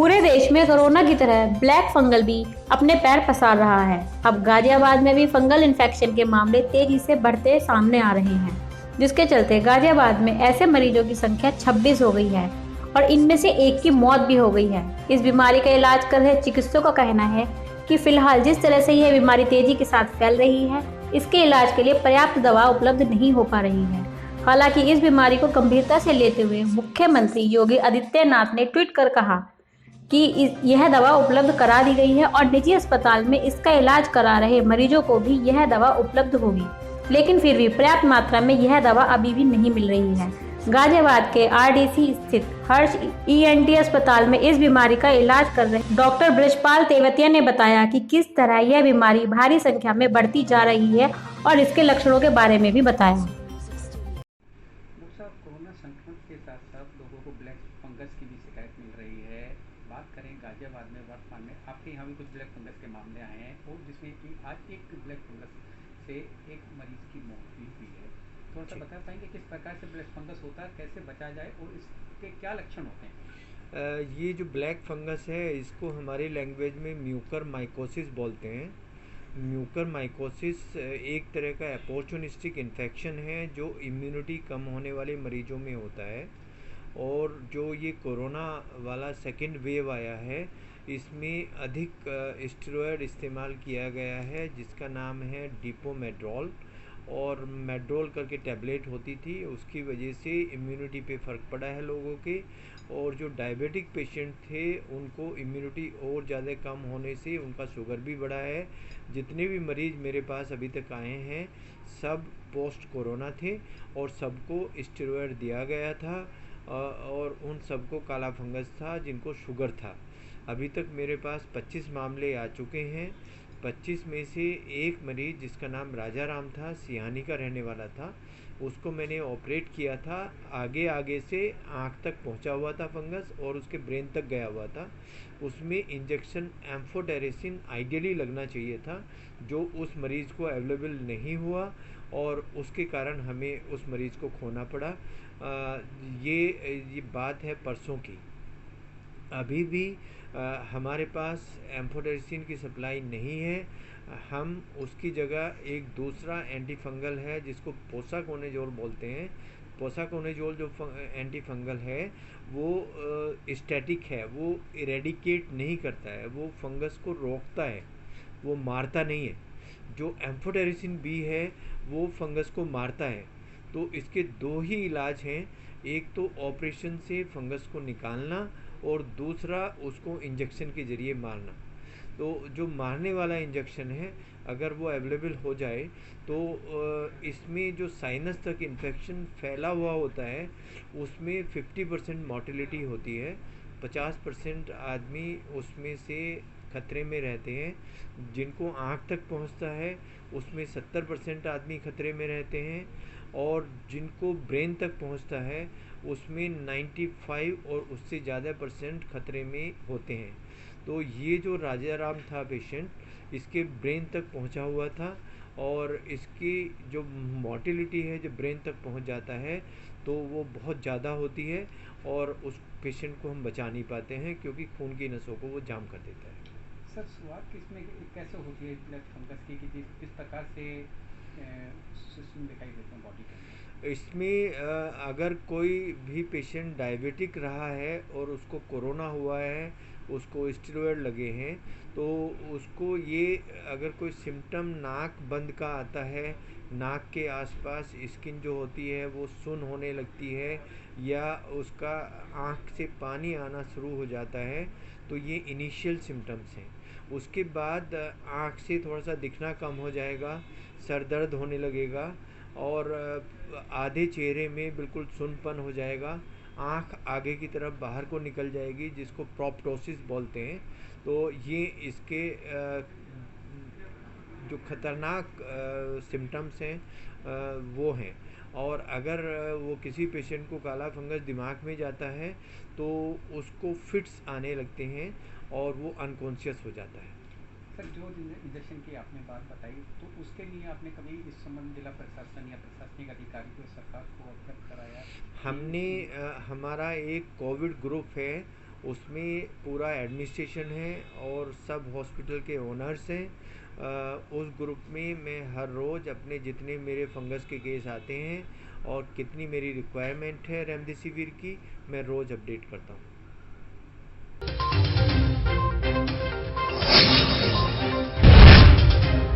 पूरे देश में कोरोना की तरह ब्लैक फंगल भी अपने पैर पसार रहा है। अब गाजियाबाद में भी फंगल इन्फेक्शन के मामले तेजी से बढ़ते सामने आ रहे हैं, जिसके चलते गाजियाबाद में ऐसे मरीजों की संख्या 26 हो गई है और इनमें से एक की मौत भी हो गई है। इस बीमारी का इलाज कर रहे चिकित्सकों का कहना है कि फिलहाल जिस तरह से यह बीमारी तेजी के साथ फैल रही है, इसके इलाज के लिए पर्याप्त दवा उपलब्ध नहीं हो पा रही है। हालांकि इस बीमारी को गंभीरता से लेते हुए मुख्यमंत्री योगी आदित्यनाथ ने ट्वीट कर कहा कि यह दवा उपलब्ध करा दी गई है और निजी अस्पताल में इसका इलाज करा रहे मरीजों को भी यह दवा उपलब्ध होगी, लेकिन फिर भी पर्याप्त मात्रा में यह दवा अभी भी नहीं मिल रही है। गाजियाबाद के आरडीसी स्थित हर्ष ईएनटी अस्पताल में इस बीमारी का इलाज कर रहे डॉक्टर ब्रजपाल तेवतिया ने बताया कि किस तरह यह बीमारी भारी संख्या में बढ़ती जा रही है और इसके लक्षणों के बारे में भी बताया। डॉक्टर साहब, कोरोना संक्रमण के साथ साथ लोगों को ब्लैक फंगस की भी शिकायत मिल रही है। बात करें गाजियाबाद में वर्तमान में आपके यहाँ भी कुछ ब्लैक फंगस के मामले आए हैं और जिसमें कि आज एक ब्लैक फंगस से एक मरीज की मौत भी हुई है। थोड़ा सा बता पाएंगे किस प्रकार से ब्लैक फंगस होता है, कैसे बचा जाए और इसके क्या लक्षण होते हैं? ये जो ब्लैक फंगस है इसको हमारी लैंग्वेज में म्यूकर माइकोसिस बोलते हैं। म्यूकर माइकोसिस एक तरह का अपॉर्चुनिस्टिक इन्फेक्शन है जो इम्यूनिटी कम होने वाले मरीजों में होता है। और जो ये कोरोना वाला सेकेंड वेव आया है इसमें अधिक स्टेरॉयड इस्तेमाल किया गया है जिसका नाम है डिपोमेड्रोल, और मेड्रोल करके टैबलेट होती थी। उसकी वजह से इम्यूनिटी पे फ़र्क पड़ा है लोगों के। और जो डायबिटिक पेशेंट थे उनको इम्यूनिटी और ज़्यादा कम होने से उनका शुगर भी बढ़ा है। जितने भी मरीज़ मेरे पास अभी तक आए हैं सब पोस्ट कोरोना थे और सबको स्टेरॉयड दिया गया था और उन सबको काला फंगस था जिनको शुगर था। अभी तक मेरे पास 25 मामले आ चुके हैं। 25 में से एक मरीज़ जिसका नाम राजा राम था, सियानी का रहने वाला था, उसको मैंने ऑपरेट किया था। आगे से आँख तक पहुंचा हुआ था फंगस और उसके ब्रेन तक गया हुआ था। उसमें इंजेक्शन एम्फोटेरेसिन आइडियली लगना चाहिए था जो उस मरीज़ को अवेलेबल नहीं हुआ और उसके कारण हमें उस मरीज़ को खोना पड़ा। ये बात है परसों की। अभी भी हमारे पास एम्फोटेरेसिन की सप्लाई नहीं है। हम उसकी जगह एक दूसरा एंटी फंगल है जिसको पोसाकोनेजोल बोलते हैं। पोसाकोनेजोल जो एंटी फंगल है वो स्टैटिक है, वो इरेडिकेट नहीं करता है, वो फंगस को रोकता है, वो मारता नहीं है। जो एम्फोटेरेसिन बी है वो फंगस को मारता है। तो इसके दो ही इलाज हैं, एक तो ऑपरेशन से फंगस को निकालना और दूसरा उसको इंजेक्शन के ज़रिए मारना। तो जो मारने वाला इंजेक्शन है अगर वो अवेलेबल हो जाए तो इसमें जो साइनस तक इन्फेक्शन फैला हुआ होता है उसमें 50% मोर्टेलिटी होती है। 50% आदमी उसमें से खतरे में रहते हैं। जिनको आँख तक पहुंचता है उसमें 70% आदमी खतरे में रहते हैं और जिनको ब्रेन तक पहुंचता है उसमें 95 और उससे ज़्यादा परसेंट खतरे में होते हैं। तो ये जो राजा राम था पेशेंट, इसके ब्रेन तक पहुंचा हुआ था और इसकी जो मोर्टेलिटी है जो ब्रेन तक पहुंच जाता है तो वो बहुत ज़्यादा होती है और उस पेशेंट को हम बचा नहीं पाते हैं क्योंकि खून की नसों को वो जाम कर देता है। सर, शुरुआत किसमें कैसे होती है ब्लैक फंगस की कि किस प्रकार से सिस्टम दिखाई देते हैं बॉडी के अंदर? इसमें अगर कोई भी पेशेंट डायबिटिक रहा है और उसको कोरोना हुआ है, उसको स्टेरॉयड लगे हैं, तो उसको ये अगर कोई सिम्टम नाक बंद का आता है, नाक के आसपास स्किन जो होती है वो सुन्न होने लगती है या उसका आँख से पानी आना शुरू हो जाता है, तो ये इनिशियल सिम्टम्स हैं। उसके बाद आँख से थोड़ा सा दिखना कम हो जाएगा, सर दर्द होने लगेगा और आधे चेहरे में बिल्कुल सुन्नपन हो जाएगा, आँख आगे की तरफ बाहर को निकल जाएगी जिसको प्रोप्टोसिस बोलते हैं। तो ये इसके जो खतरनाक सिम्टम्स हैं वो हैं। और अगर वो किसी पेशेंट को काला फंगस दिमाग में जाता है तो उसको फिट्स आने लगते हैं और वो अनकॉन्शियस हो जाता है। सर, जो इंजेक्शन की आपने बात बताई तो उसके लिए आपने कभी इस संबंध जिला प्रशासन या प्रशासनिक अधिकारी को, सरकार को अवगत कराया? हमने हमारा एक कोविड ग्रुप है उसमें पूरा एडमिनिस्ट्रेशन है और सब हॉस्पिटल के ओनर्स हैं। उस ग्रुप में मैं हर रोज़ अपने जितने मेरे फंगस के केस आते हैं और कितनी मेरी रिक्वायरमेंट है रेमडेसिविर की, मैं रोज़ अपडेट करता हूँ।